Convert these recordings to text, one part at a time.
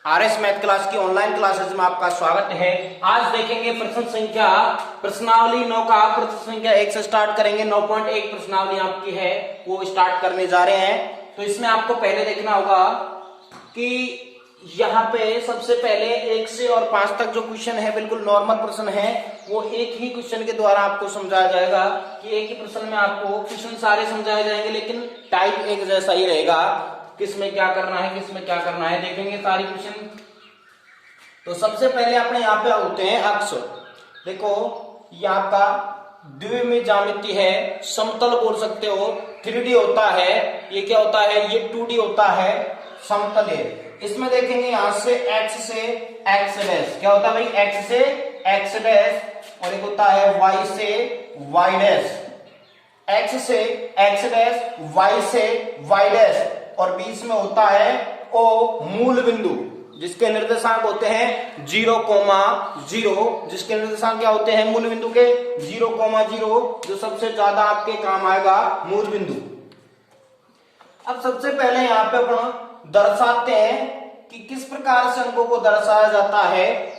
RS math class की online classes में आपका स्वागत है। आज देखेंगे प्रश्नावली 9 का प्रश्न संख्या 1 से स्टार्ट करेंगे। 9.1 प्रश्नावली आपकी है वो स्टार्ट करने जा रहे हैं। तो इसमें आपको पहले देखना होगा कि यहाँ पे सबसे पहले 1 से और 5 तक जो क्वेश्चन है बिल्कुल नॉर्मल प्रश्न है, वो एक ही क्वेश्चन के द्वारा आपको समझाया जाएगा कि एक ही प्रश्न में आपको क्वेश्चन सारे समझाए जाएंगे, लेकिन टाइप एक जैसा ही रहेगा। किसमें क्या करना है, किसमें क्या करना है, देखेंगे सारी क्वेश्चन। तो सबसे पहले अपने यहाँ पे होते हैं अक्ष। देखो ये आपका द्विमीय ज्यामिति है, समतल बोल सकते हो, 3D होता है, ये क्या होता है, ये 2D होता है, समतल है। इसमें देखेंगे यहां से x से x डैश, क्या होता है भाई, x से x डैश, और एक होता है y से y डैश, x से x डैश, y से y डैश, और बीच में होता है O मूल बिंदु, जिसके निर्देशांक होते हैं 0,0, जिसके निर्देशांक क्या होते हैं, मूल बिंदु के 0,0, जो सबसे ज्यादा आपके काम आएगा मूल बिंदु। अब सबसे पहले यहाँ पे अपन दर्शाते हैं कि किस प्रकार से अंकों को दर्शाया जाता है।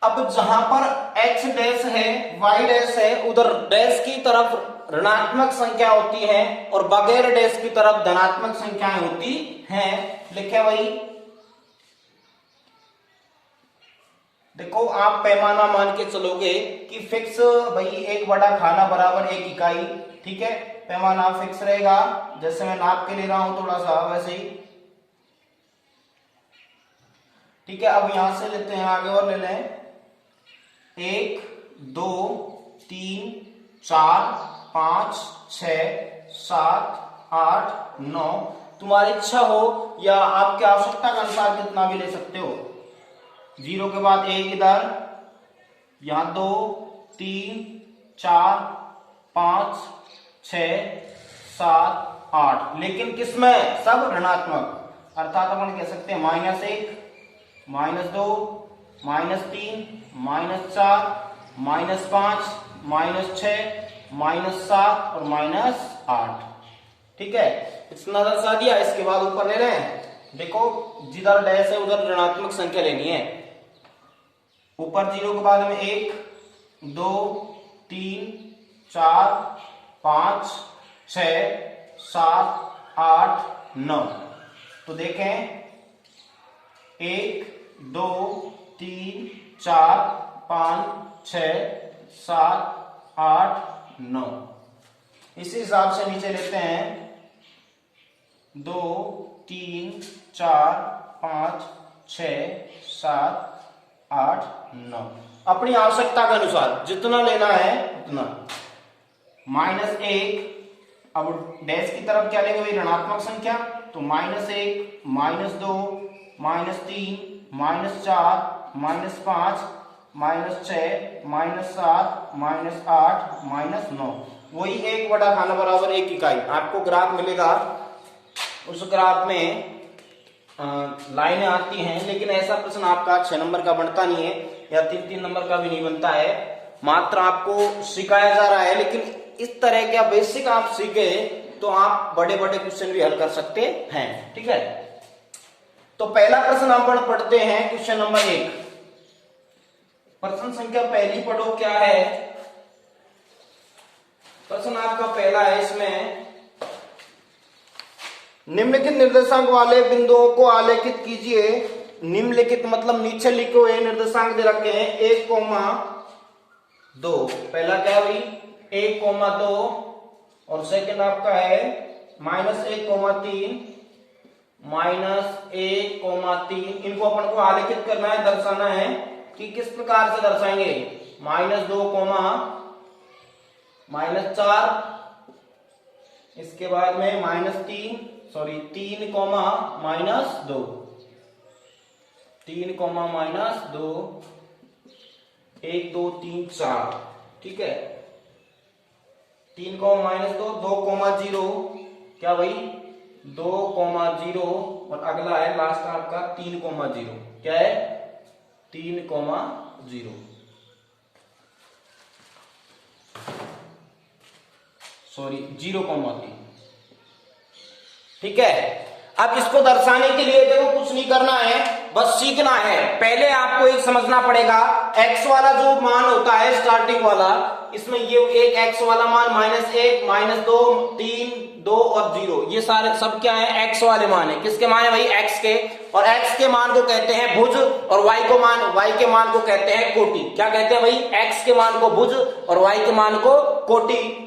अब जहां पर x डैश है, y डैश है, उधर डैश की तरफ ऋणात्मक संख्या होती है और बगैर डैश की तरफ धनात्मक संख्याएं होती हैं। लिखे भाई, देखो आप पैमाना मान के चलोगे कि फिक्स भाई 1 बटा खाना बराबर 1 इकाई, ठीक है, पैमाना फिक्स रहेगा। जैसे मैं नाप के ले रहा हूं थोड़ा सा वैसे ही, ठीक है। अब यहां से लेते हैं आगे और ले लें 1 2 3 4 5 6 7 8 9। तुम्हारी इच्छा हो या आपकी आवश्यकता के अनुसार कितना भी ले सकते हो। 0 के बाद 1 इधर, यहां 2 3 4 5 6 7 8, लेकिन किसमें, सब ऋणात्मक, अर्थात अपन कह सकते हैं -1 -2 -3 -4 -5 -6 -7 और -8, ठीक है। इतना दर्शा दिया। इसके बाद ऊपर ले रहे हैं, देखो जिधर डैश है उधर ऋणात्मक संख्या लेनी है। ऊपर 0 के बाद में 1 2 3 4 5 6 7 8 9। तो देखें 1 2 3 4 5 6 7 8 9। इसी हिसाब से नीचे लेते हैं 2 3 4 5 6 7 8 9, अपनी आवश्यकता के अनुसार जितना लेना है उतना। -1, अब डैश की तरफ क्या लेंगे भाई, ऋणात्मक संख्या, तो -1 -2 -3 -4 -5 -6 -7 -8 -9। वही 1 बटा खाना बराबर 1 इकाई। आपको ग्राफ मिलेगा, उस ग्राफ में लाइनें आती हैं, लेकिन ऐसा प्रश्न आपका 6 नंबर का बनता नहीं है या 3-3 नंबर का भी नहीं बनता है। मात्र आपको सिखाया जा रहा है, लेकिन इस तरह का बेसिक आप सीखे तो आप बड़े बड़े क्वेश्चन भी हल कर सकते हैं, ठीक है। तो पहला प्रश्न आप पढ़ते हैं, क्वेश्चन नंबर 1। प्रश्न संख्या पहली पढ़ो, क्या है प्रश्न आपका पहला है। इसमें निम्नलिखित निर्देशांक वाले बिंदुओं को आलेखित कीजिए। निम्नलिखित मतलब नीचे लिखे हुए निर्देशांक दे रखे हैं 1,2। पहला क्या है भाई, 1,2, और सेकंड आपका है -1,3 -1,3। इनको अपन को आलेखित करना है, दर्शाना है कि किस प्रकार से दर्शाएंगे। -2, -4, इसके बाद में -3 -2, 3, -2, 1 2 3 4, ठीक है। 3, -2, 2,0, क्या भाई 2,0, और अगला है लास्ट आपका 3,0, क्या है 3,0, सॉरी 0,3, ठीक है। अब इसको दर्शाने के लिए देखो कुछ नहीं करना है, बस सीखना है। पहले आपको एक समझना पड़ेगा, x वाला जो मान होता है स्टार्टिंग वाला, इसमें ये एक x वाला मान -1, -2, 3, 2 और 0, ये सारे सब क्या है, x वाले मान है। किसके मान है भाई, x के। और x के मान को कहते हैं भुज, और y के मान को कहते हैं कोटि। क्या कहते हैं भाई, x के मान को भुज और y के मान को कोटि।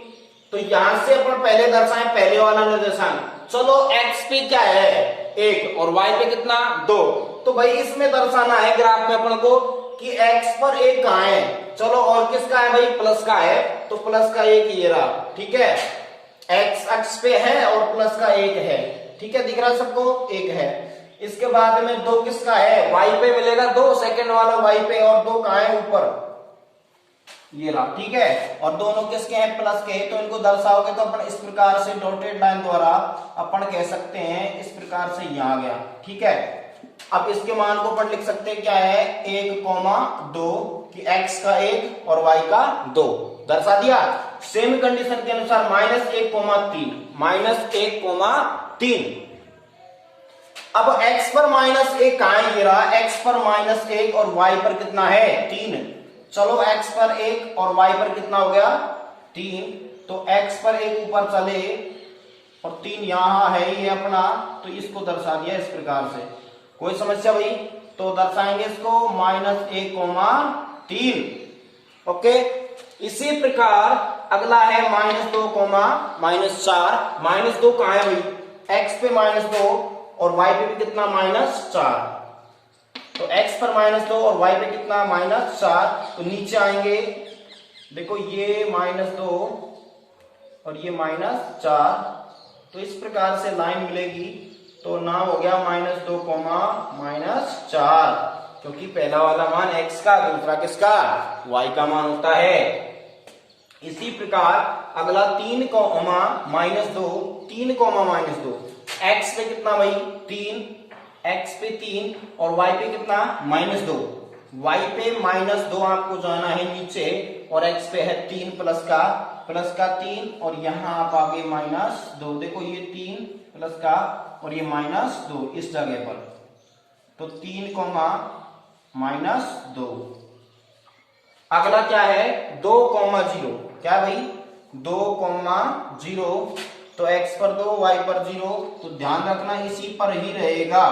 तो यहां से अपन पहले दर्शाएं पहले वाला निर्देशांक। चलो x पे क्या है 1 और y पे कितना 2। तो भाई इसमें दर्शाना है ग्राफ में अपन को कि x पर 1 कहां है। चलो और किसका है भाई, प्लस का है, तो प्लस का 1 ये रहा, ठीक है। x अक्ष पे है और प्लस का 1 है, ठीक है, दिख रहा है सबको, 1 है। इसके बाद में 2 किसका है, y पे मिलेगा 2, सेकंड वाला y पे, और 2 कहां है ऊपर, ये रहा, ठीक है। और दोनों किसके हैं, प्लस के। तो इनको दर्शाओगे तो अपन इस प्रकार से डॉटेड लाइन द्वारा अपन कह सकते हैं, इस प्रकार से यहां आ गया, ठीक है। अब इसके मान को अपन लिख सकते हैं क्या है, 1,2 कि x का 1 और y का 2 दर्शा दिया। सेम कंडीशन के अनुसार -1,3, -1,3। अब x पर -1 कहां है, ये रहा, x पर -1 और y पर कितना है 3। चलो x पर 1 और y पर कितना हो गया 3, तो x पर 1 ऊपर चले और 3 यहां है ये अपना, तो इसको दर्शा दिया इस प्रकार से। कोई समस्या भाई, तो दर्शाएंगे इसको -1,3। ओके, इसी प्रकार अगला है -2, -4। -2 कहां है भाई, x पे -2 और y पे भी कितना -4। तो x पर -2 और y पे कितना -4। तो नीचे आएंगे, देखो ये -2 और ये -4, तो इस प्रकार से लाइन मिलेगी। तो नाम हो गया -2, -4, क्योंकि पहला वाला मान x का, दूसरा किसका, y का मान होता है। इसी प्रकार अगला 3, -2, 3, x पे कितना भाई 3, x पे 3 और y पे कितना -2। y पे -2 आपको जाना है नीचे, और x पे है 3 प्लस का 3, और यहां आप आगे -2। देखो ये 3 प्लस का और ये -2 इस जगह पर, तो 3, -2। अगला क्या है 2, 0। क्या भाई 2, 0। तो x पर 2 y पर 0, तो ध्यान रखना इसी पर ही रहेगा,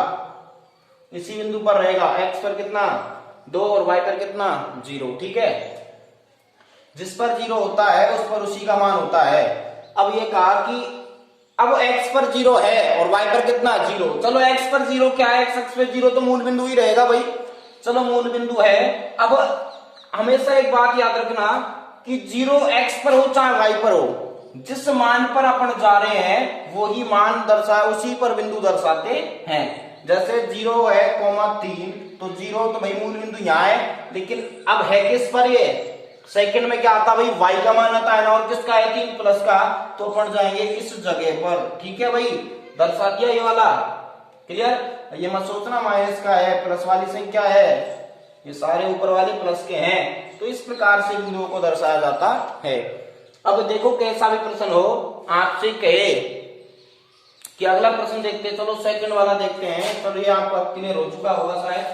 इसी बिंदु पर रहेगा। x पर कितना 2 और y पर कितना 0, ठीक है। जिस पर 0 होता है उस पर उसी का मान होता है। अब ये कहा कि अब x पर 0 है और y पर कितना 0। चलो x पर 0 क्या है, x अक्ष पे 0 तो मूल बिंदु ही रहेगा भाई। चलो मूल बिंदु है। अब हमेशा एक बात याद रखना कि 0 x पर हो चाहे y पर हो, जिस मान पर अपन जा रहे हैं वो ही मान दर्शाए, उसी पर बिंदु दर्शाते हैं। जैसे 0 है, 3, तो 0 तो भाई मूल बिंदु यहाँ है, लेकिन अब है किस पर, ये सेकंड में क्या आता भाई y का मान आता है ना, और किसका है 3 प्लस का, तो अपन जाएंगे इस जगह पर, ठीक है भाई, दर्शा दिया ये वाला। क्लियर, ये मत सोचना माइनस का है, प्लस वाली संख्या है, ये सारे ऊपर वाले प्लस के हैं। तो इस प्रकार से बिंदुओं को दर्शाया जाता है। अब देखो कैसा भी प्रश्न हो, आपसे कहे कि अगला प्रश्न देखते हैं, चलो सेकंड वाला देखते हैं। चलो ये आपका क्लियर हो चुका होगा शायद।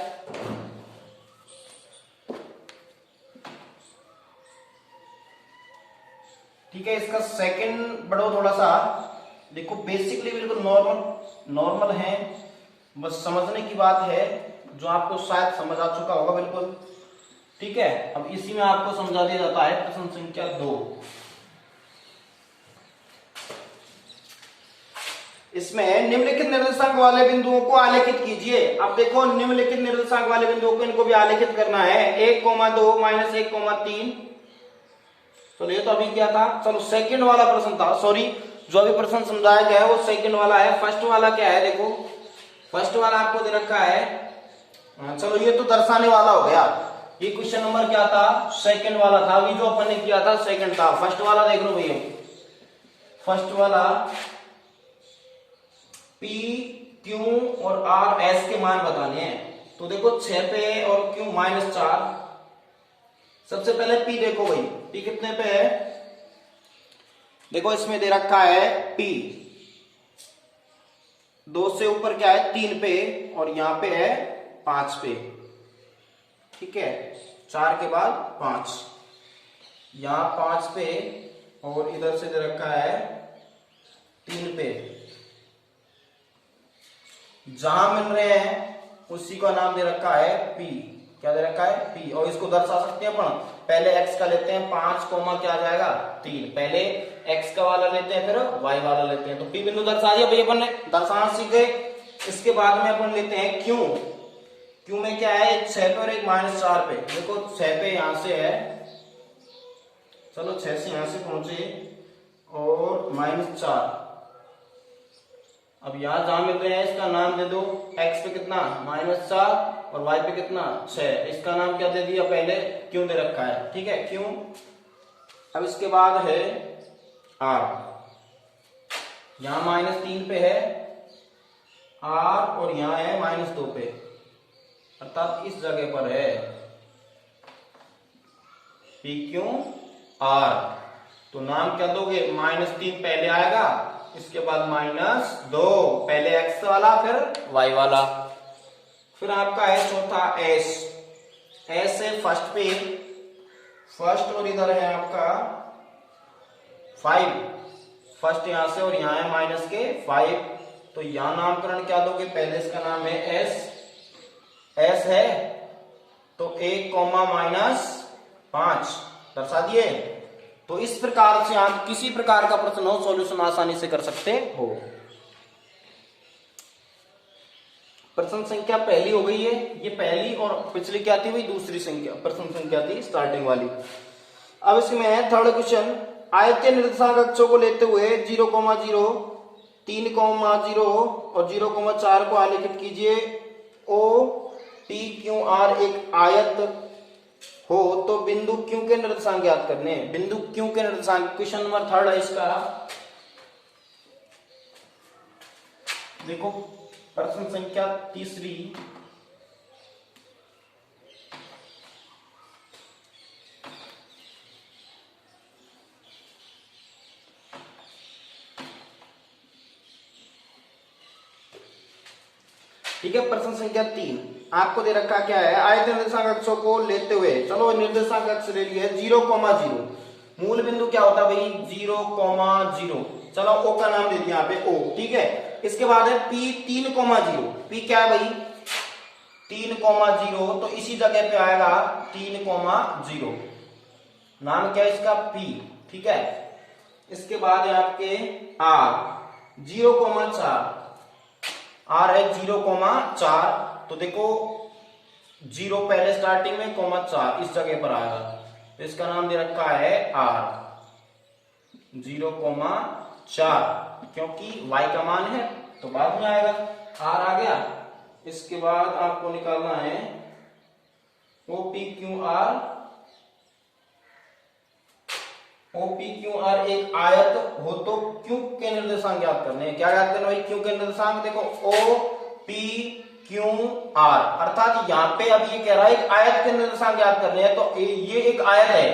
ठीक है, इसका सेकंड बढ़ो थोड़ा सा। देखो बेसिकली बिल्कुल नॉर्मल है, बस समझने की बात है, जो आपको शायद समझ आ चुका होगा बिल्कुल, ठीक है। अब इसी में आपको समझा दिया जाता है प्रश्न संख्या 2। इसमें निम्नलिखित निर्देशांक वाले बिंदुओं को आलेखित कीजिए। अब देखो निम्नलिखित निर्देशांक वाले बिंदुओं को इनको भी आलेखित करना है। 1,2 -1,3। चलो ये तो अभी क्या था, चलो सेकंड वाला प्रश्न था, सॉरी जो अभी प्रश्न समझाया गया है वो सेकंड वाला है। फर्स्ट वाला क्या है, देखो फर्स्ट वाला आपको दे रखा है। चलो ये तो दर्शाने वाला हो गया। ये क्वेश्चन नंबर क्या था, सेकंड वाला था। अभी जो अपन ने किया था सेकंड था। फर्स्ट वाला देख लो भैया, फर्स्ट वाला P, Q और R, S के मान बताने हैं। तो देखो 6 पे और Q -4। सबसे पहले P देखो भाई, P कितने पे है, देखो इसमें दे रखा है P 2 से ऊपर क्या है 3 पे, और यहां पे है 5 पे, ठीक है, 4 के बाद 5, यहाँ 5 पे और इधर से दे रखा है 3 पे। जहां मिल रहे हैं उसी का नाम दे रखा है P। क्या दे रखा है? P। और इसको दर्शा सकते हैं अपन, पहले x का लेते हैं 5 कोमा क्या आ जाएगा 3, पहले x का वाला लेते हैं फिर y वाला लेते हैं, तो P बिंदु दर्शा दिया भाई अपन ने, दर्शाना सीख गए। इसके बाद में अपन लेते हैं Q। Q में क्या है? एक 6 पे और एक -4 पे। देखो 6 पे यहां से है, चलो 6 से यहां से पहुंचे और -4। अब यहां जहां मिल रहे हैं इसका नाम दे दो, x पे कितना -4 और y पे कितना 6, इसका नाम क्या दे दिया? पहले क्यों दे रखा है, ठीक है, क्यों। अब इसके बाद है r, यहां -3 पे है r और यहां है -2 पे, अर्थात इस जगह पर है p क्यों r। तो नाम क्या दोगे? -3 पहले आएगा, इसके बाद -2, पहले x वाला फिर y वाला। फिर आपका है चौथा s। s है फर्स्ट पे, फर्स्ट और इधर है आपका 5, फर्स्ट यहां से और यहां है -5, तो यहां नामकरण क्या दोगे? पहले इसका नाम है s, s है तो 1 -5 दर्शा दिए। तो इस प्रकार से आप किसी प्रकार का प्रश्न हो सॉल्यूशन आसानी से कर सकते हो। प्रश्न संख्या पहली हो गई है, ये पहली, और पिछली क्या थी भाई? दूसरी संख्या, प्रश्न संख्या थी स्टार्टिंग वाली। अब इसमें है थर्ड क्वेश्चन, आयतीय निर्देशांक अक्षों को लेते हुए 0,0, 3,0 और 0,4 को आलेखित कीजिए। ओ पी क्यू आर एक आयत हो तो बिंदु क्यू के निर्देशांक ज्ञात करने। बिंदु क्यू के निर्देशांक, क्वेश्चन नंबर 3 है इसका। देखो प्रश्न संख्या तीसरी, ठीक है, प्रश्न संख्या 3 आपको दे रखा क्या है? आयत निर्देशांक अक्षों को लेते हुए, चलो निर्देशांक अक्ष ले लिए 0,0, मूल बिंदु क्या होता है भाई? 0,0, चलो ओ का नाम दे दिया यहाँ पे ओ, ठीक है। इसके बाद है P 3,0, P क्या है भाई? 3,0, तो इसी जगह पे आएगा 3,0, नाम क्या है इसका? P, ठीक है। इसके बाद है आपके R 0,4, R है 0,4, तो देखो 0 पहले स्टार्टिंग में, 4 इस जगह पर आएगा, तो इसका नाम दे रखा है R 0,4, क्योंकि y का मान है तो बाद में आएगा, R आ गया। इसके बाद आपको निकालना है OPQR। OPQR एक आयत हो तो क्यू के निर्देशांक ज्ञात करने हैं। क्या ज्ञात करना भाई? क्यू के निर्देशांक। देखो OPQR, अर्थात यहाँ पे अब ये कह रहा है एक आयत के निर्देशांक ज्ञात करने हैं, तो ये एक आयत है।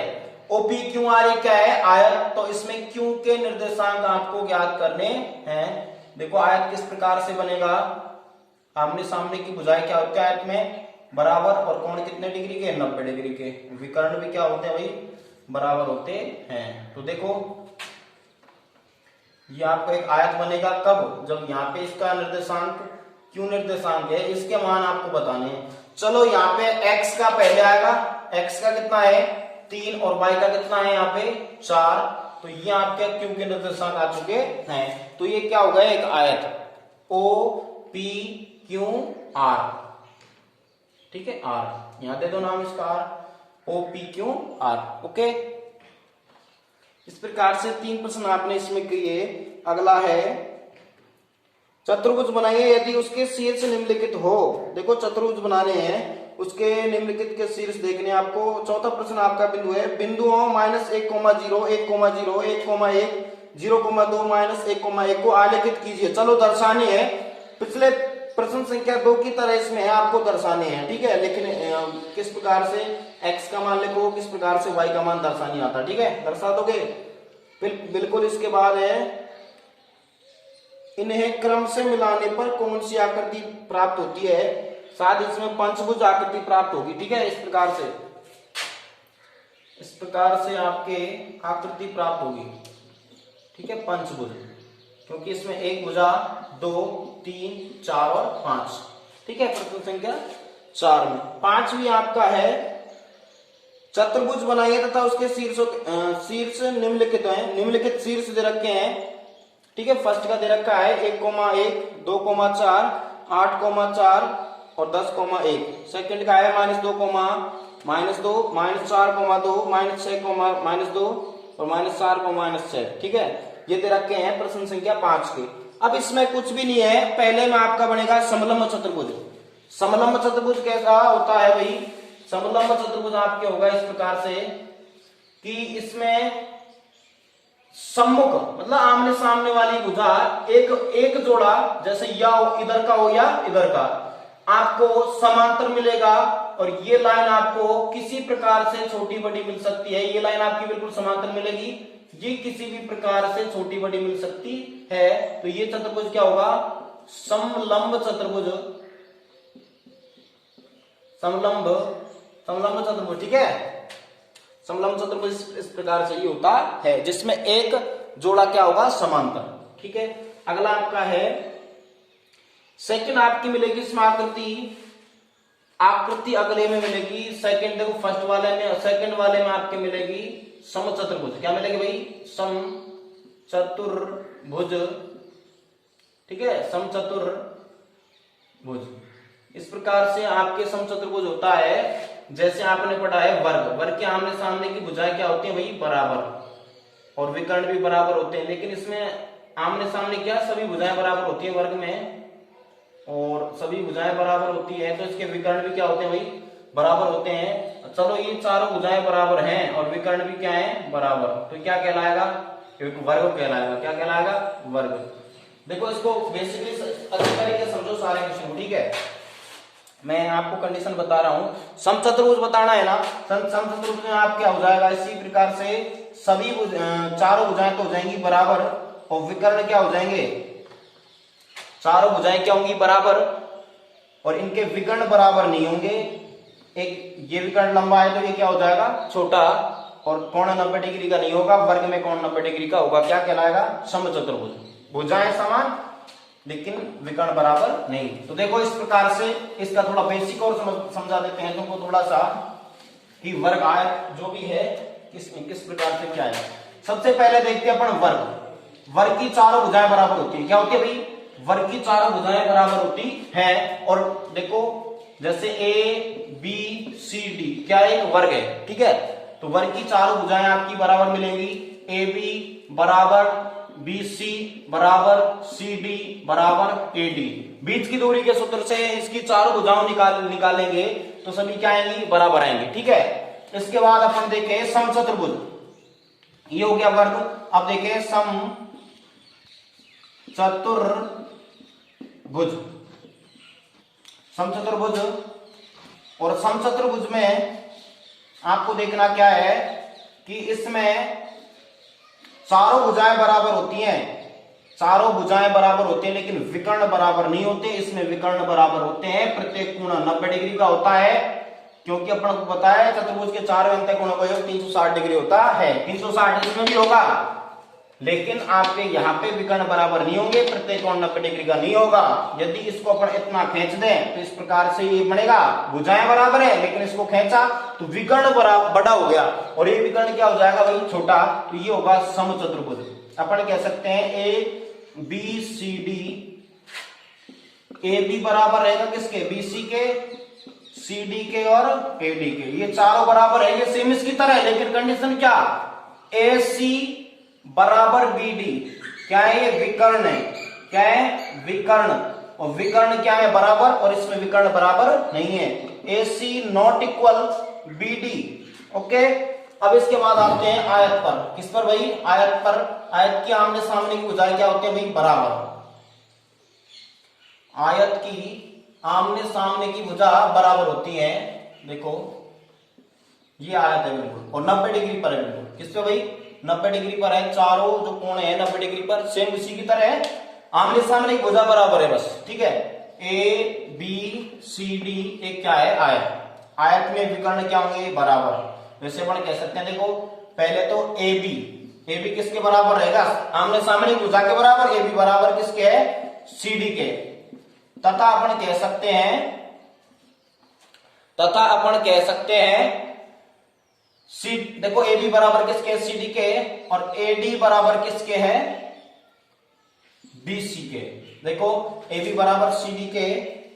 OPQR एक क्या है? आयत। तो इसमें क्यू के निर्देशांक आपको ज्ञात करने हैं। देखो आयत किस प्रकार से बनेगा? आमने सामने की भुजाएं क्या होती है आयत में? बराबर, और कोण कितने डिग्री के? 90 डिग्री के। विकर्ण भी क्या होते हैं भाई? बराबर होते हैं। तो देखो ये आपको एक आयत बनेगा कब? जब यहाँ पे इसका निर्देशांक क्यू निर्देशांक है, इसके मान आपको बताने हैं। चलो यहाँ पे x का पहले आएगा, x का कितना है? 3 और y का कितना है यहाँ पे? 4, तो ये आपके क्यू के निर्देशांक आ चुके हैं। तो ये क्या होगा? एक आयत OPQR, ठीक है, R यहां दे दो नाम इसका R, OPQR, ओके। इस प्रकार से 3 प्रश्न आपने इसमें किए। अगला है चतुर्भुज बनाइए यदि उसके शीर्ष निम्नलिखित हो। देखो चतुर्भुज बनाने हैं, उसके निम्नलिखित के शीर्ष देखने आपको। चौथा प्रश्न आपका बिंदु है, बिंदुओं -1,0, 1,0, 1,0, 1,1, 0,2, -1,1 को आलेखित कीजिए। चलो दर्शाने हैं, पिछले प्रश्न संख्या 2 की तरह इसमें है, आपको दर्शाने हैं, ठीक है। लेकिन किस प्रकार से x का मान लिखो, किस प्रकार से y का मान दर्शाने आता, ठीक है, दर्शा दोगे बिल्कुल। इसके बाद है इन्हें क्रम से मिलाने पर कौन सी आकृति प्राप्त होती है? साथ इसमें पंचभुज आकृति प्राप्त होगी। ठीक है, इस प्रकार से आपके आकृति प्राप्त होगी। ठीक है, पंचभुज, क्योंकि इसमें एक भुजा, 2, 3, 4 और 5। ठीक है, प्रश्न संख्या 4 में 5वीं आपका है चतुर्भुज बनाइए तथा उसके शीर्ष निम्नलिखित हैं। निम्नलिखित शीर्ष दे रखे हैं। ठीक है, फर्स्ट का दे रखा है 1,1, 2,4, 8,4 और 10,1। सेकंड का है -2, -2, -4,2, -6,-2 और -4,-6। ठीक है, ये दे रखे हैं प्रश्न संख्या 5 के। अब इसमें कुछ भी नहीं है, पहले में आपका बनेगा समलंब चतुर्भुज। समलंब चतुर्भुज कैसा होता है भाई? समलंब चतुर्भुज आपके होगा इस प्रकार से कि इसमें सम्मुख मतलब आमने सामने वाली भुजा एक जोड़ा, जैसे या इधर का हो या इधर का, आपको समांतर मिलेगा। और ये लाइन आपको किसी प्रकार से छोटी बड़ी मिल सकती है। ये लाइन आपकी बिल्कुल समांतर मिलेगी, ये किसी भी प्रकार से छोटी बड़ी मिल सकती है। तो ये चतुर्भुज क्या होगा? समलंब चतुर्भुज। समलंब चतुर्भुज। ठीक है, समलंब चतुर्भुज इस प्रकार से ये होता है, जिसमें एक जोड़ा क्या होगा? समांतर। ठीक है, अगला आपका है सेकंड आपकी मिलेगी इसमें आकृति अगले में मिलेगी। सेकंड देखो, फर्स्ट वाले में, सेकंड वाले में आपके मिलेगी समचतुर्भुज। क्या मिलेगी भाई? समचतुर्भुज। ठीक है, समचतुर्भुज। इस प्रकार से आपके समचतुर्भुज होता है। जैसे आपने पढ़ा है वर्ग के आमने सामने की भुजाएं क्या होती है भाई? बराबर, और विकर्ण भी बराबर होते हैं। लेकिन इसमें आमने सामने क्या सभी भुजाएं बराबर होती है वर्ग में, और सभी भुजाएं बराबर होती है, तो इसके विकर्ण भी क्या होते हैं भाई? बराबर होते हैं। चलो, ये चारों भुजाएं बराबर हैं और विकर्ण भी क्या है? बराबर। तो क्या कहलाएगा? वर्ग कहलाएगा। क्या कहलाएगा? वर्ग। देखो, इसको बेसिकली अच्छी तरीके से समझो सारे क्वेश्चन को। ठीक है, मैं आपको कंडीशन बता रहा हूं। समचतुर्भुज बताना है ना, समचतुर्भुज में आप क्या हो जाएगा? इसी प्रकार से सभी चारों भुजाएं तो हो जाएंगी बराबर, और विकर्ण क्या हो जाएंगे? चारों भुजाएं क्या होंगी? बराबर, और इनके विकर्ण बराबर नहीं होंगे। एक ये विकर्ण लंबा है तो ये क्या हो जाएगा? छोटा, और कोण 90 डिग्री का नहीं होगा। वर्ग में कोण 90 डिग्री का होगा। क्या कहलाएगा? समचतुर्भुज। भुजाएं समान लेकिन विकर्ण बराबर नहीं। तो देखो, इस प्रकार से इसका थोड़ा बेसिक और समझा देते हैं तुमको थोड़ा सा, कि वर्ग आयत जो भी है किस प्रकार से क्या है। सबसे पहले देखते हैं अपन वर्ग की चारों भुजाएं बराबर होती है। क्या होती है भाई? वर्ग की चारों भुजाएं बराबर होती है। और देखो, जैसे A B C D क्या एक वर्ग है। ठीक है, तो वर्ग की चारों भुजाएं आपकी बराबर मिलेंगी। AB बराबर BC बराबर CD बराबर AD। बीच की दूरी के सूत्र से इसकी चारों भुजाओं निकालेंगे तो सभी क्या आएंगी? बराबर आएंगे। ठीक है, इसके बाद अपन देखें समचतुर्भुज। ये हो गया वर्ग। अब देखें समचतुर्भुज। और समचतुर्भुज में आपको देखना क्या है कि इसमें चारों भुजाएं बराबर होती हैं। चारों भुजाएं बराबर होती हैं, लेकिन विकर्ण बराबर नहीं होते। इसमें विकर्ण बराबर होते हैं। प्रत्येक कोण 90 डिग्री का होता है, क्योंकि अपन को पता है चतुर्भुज के चारों अंतःकोणों का योग 360 डिग्री होता है। 360 इसमें भी होगा, लेकिन आपके यहाँ पे विकर्ण बराबर नहीं होंगे। प्रत्येक कोण 90 डिग्री का नहीं होगा। यदि इसको अपन इतना खींच दें तो इस प्रकार से ये बनेगा। भुजाएं बराबर है, लेकिन इसको खींचा तो विकर्ण बड़ा हो गया, और ये विकर्ण क्या हो जाएगा भाई? छोटा। तो ये होगा समचतुर्भुज। अपन कह सकते हैं ABCD। AB बराबर रहेगा किसके? BC के, CD के और AD के। ये चारों बराबर है, ये सेम इसकी तरह है, लेकिन कंडीशन क्या? AC बराबर BD। क्या है? ये विकर्ण है। क्या है? विकर्ण। और विकर्ण क्या है? बराबर, और इसमें विकर्ण बराबर नहीं है। AC not equal BD। Okay, अब इसके बाद आते हैं आयत पर। किस पर भाई? आयत पर। आयत की आमने सामने की भुजाएं क्या होती है भाई? बराबर। आयत की आमने सामने की भुजा बराबर होती है। देखो, ये आयत है बिल्कुल, और 90 डिग्री पर है बिल्कुल। किस पे भाई? 90 डिग्री पर है। चारों जो कोण है 90 डिग्री पर, सेम इसी की तरह है। आमने सामने की भुजा बराबर है बस। ठीक है, ए बी सी डी एक क्या है, आयत। आयत में विकर्ण क्या होंगे, बराबर। वैसे अपन कह सकते हैं, देखो पहले तो ए बी किसके बराबर रहेगा, आमने सामने भुजा के बराबर। ए बी बराबर किसके है, सी डी के। तथा अपन कह सकते हैं सी, देखो ए बी बराबर किसके है, सी डी के, और ए डी बराबर किसके है, बी सी के। देखो ए बी बराबर सी डी के,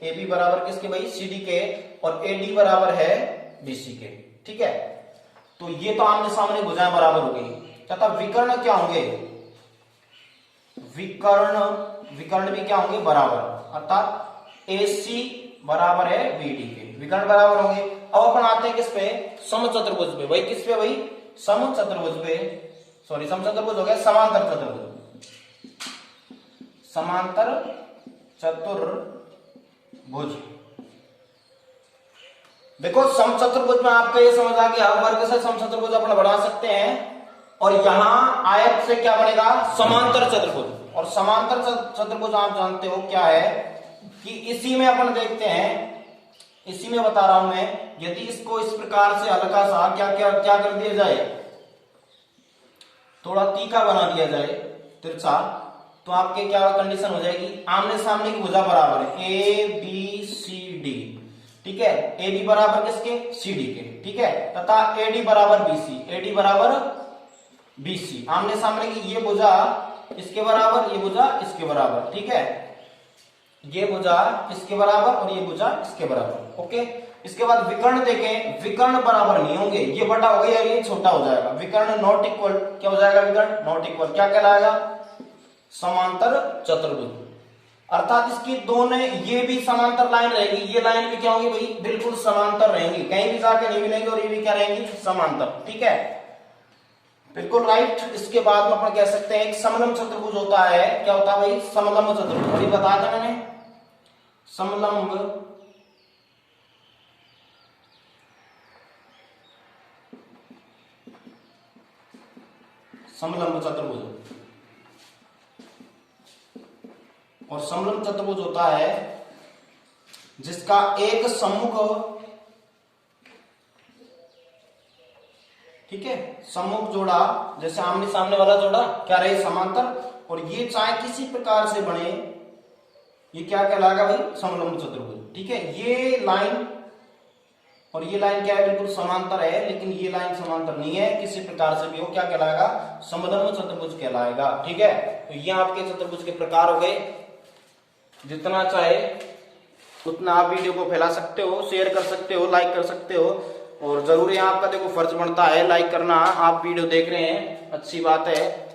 ए बी बराबर किसके भाई, सी डी के, और ए डी बराबर है बी सी के। ठीक है, तो ये तो आमने सामने भुजाएं बराबर हो गई। तथा विकर्ण क्या होंगे, विकर्ण भी क्या होंगे, बराबर। अर्थात ए सी बराबर है बी डी के, विकर्ण बराबर होंगे। अब अपन आते हैं किस पे, समचतुर्भुज पे। भाई किस पे भाई, समचतुर्भुज पे, सॉरी समचतुर्भुज हो गया, समांतर चतुर्भुज। समांतर चतुर्भुज। देखो समचतुर्भुज में आपका ये समझ आ गया, वर्ग से समचतुर्भुज अपन बना सकते हैं। और यहां आयत से क्या बनेगा, समांतर चतुर्भुज। और समांतर चतुर्भुज आप जानते हो क्या है, कि इसी में अपन देखते हैं, इसी में बता रहा हूं मैं, यदि इसको इस प्रकार से हल्का सा क्या कर दिया जाए, थोड़ा तीखा बना दिया जाए, तिरछा, तो आपके क्या कंडीशन हो जाएगी, आमने सामने की भुजा बराबर है, ए बी सी डी। ठीक है, ए बी बराबर किसके, सी डी के। ठीक है, तथा ए डी बराबर बी सी, ए डी बराबर बी सी। आमने सामने की ये भुजा इसके बराबर, ये भुजा इसके बराबर। ठीक है, ये भुजा इसके बराबर और ये भुजा इसके बराबर। ओके, इसके बाद विकर्ण देखें, विकर्ण बराबर नहीं होंगे, ये बड़ा हो गया, ये छोटा हो जाएगा। विकर्ण नॉट इक्वल, क्या हो जाएगा, विकर्ण नॉट इक्वल, क्या कहलाएगा, समांतर चतुर्भुज। अर्थात इसकी दोनों, ये भी समांतर लाइन रहेगी, ये लाइन भी क्या होगी भाई, बिल्कुल समांतर रहेंगी, कहीं भी जाके नहीं मिलेंगे, और ये भी क्या रहेंगी, समांतर। ठीक है, बिल्कुल राइट। इसके बाद में अपन कह सकते हैं एक समलंब चतुर्भुज होता है, क्या होता है भाई, समलंब चतुर्भुज। अभी बताया था मैंने, समलंब चतुर्भुज। और समलंब चतुर्भुज होता है जिसका एक सम्मुख, ठीक है, सम्मुख जोड़ा, जैसे आमने सामने वाला जोड़ा क्या रहे, समांतर, और ये चाहे किसी प्रकार से बने, ये क्या कहलाएगा भाई, समलंब चतुर्भुज। ठीक है, ये लाइन और ये लाइन क्या है, बिल्कुल समांतर है, लेकिन ये लाइन समांतर नहीं है, किसी प्रकार से भी हो, क्या कहलाएगा, समलंब चतुर्भुज कहलाएगा। ठीक है, तो ये आपके चतुर्भुज के प्रकार हो गए। जितना चाहे उतना आप वीडियो को फैला सकते हो, शेयर कर सकते हो, लाइक कर सकते हो, और जरूरी है आपका देखो फर्ज बनता है लाइक करना। आप वीडियो देख रहे हैं, अच्छी बात है।